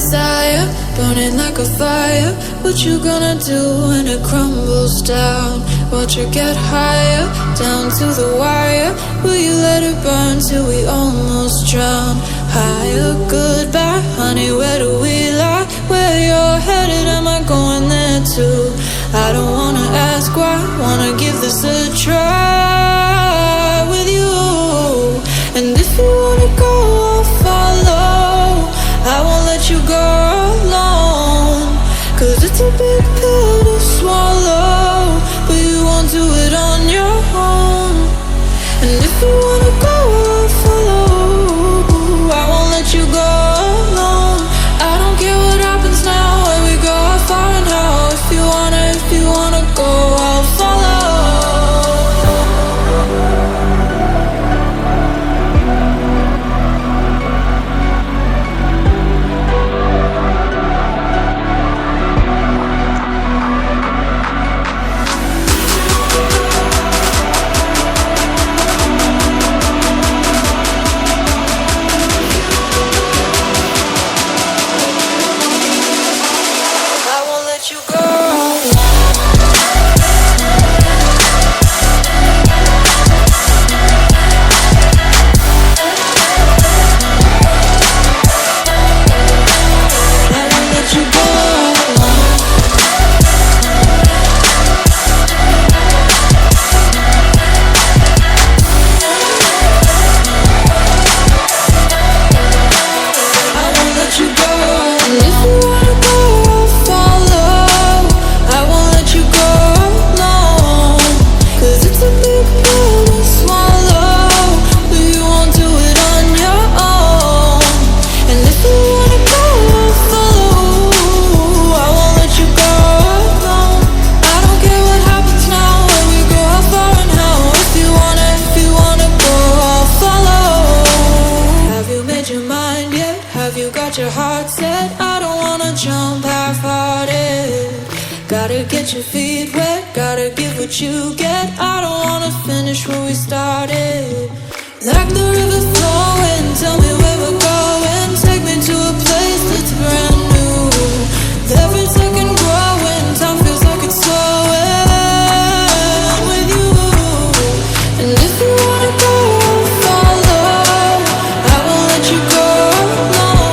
desire, burning like a fire. What you gonna do when it crumbles down? Watch it get higher, down to the wire. Will you let it burn till we almost drown? Higher, goodbye, honey, where do we lie? Where you're headed, am I going there too? I don't wanna ask why, wanna give this a try with you. And if you wanna go, I'll follow. I won't let you go alone, 'cause it's a big pill to swallow, but you won't do it on your own. And if you wanna go, I'll follow. I won't let you go alone. I don't care what happens now, where we go, how far and how. If you wanna go, I'll follow. Your heart set, I don't wanna jump half-hearted. Gotta get your feet wet, gotta give what you get. I don't wanna finish where we started. Like the river flowing, tell me where we're going. Take me to a place that's brand new. Every second growing, time feels like it's slowing with you. And if you wanna go, I'll follow. I won't let you go alone.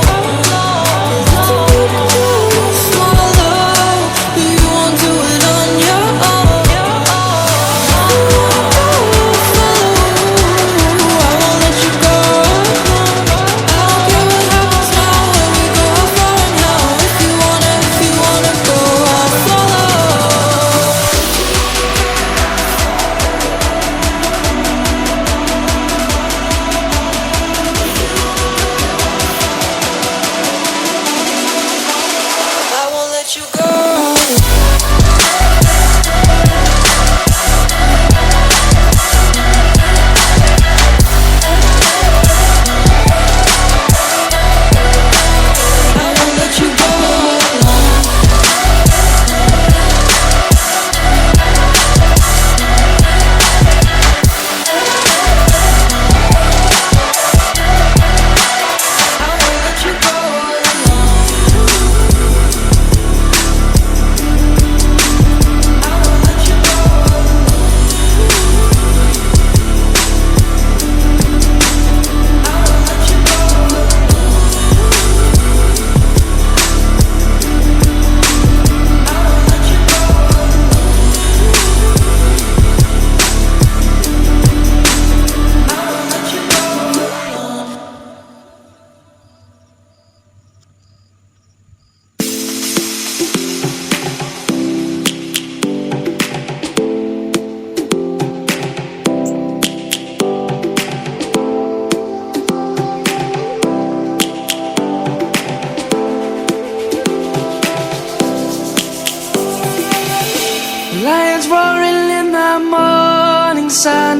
Lions roaring in the morning sun,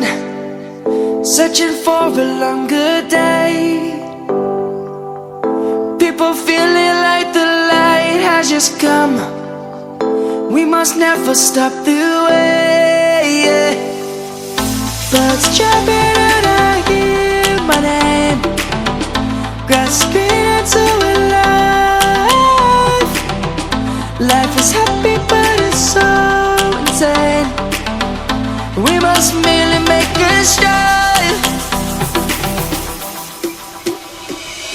searching for a longer day. People feeling like the light has just come. We must never stop the way. Birds jumping and I hear my name, grasping into a light. must merely make a start.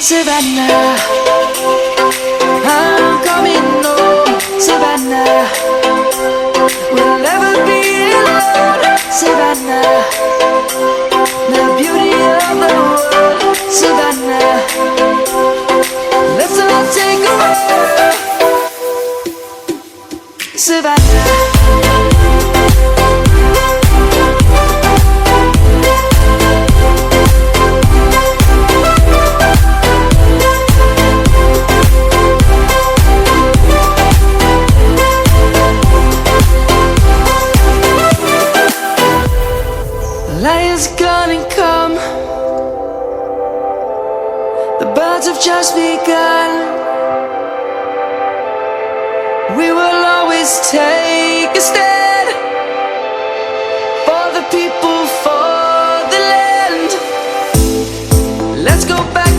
Savannah, I'm coming home. Savannah, we'll never be alone. Savannah, the beauty of the world. Savannah, let's all take a walk. Savannah. Lion's gonna come. The birds have just begun. We will always take a stand for the people, for the land. Let's go back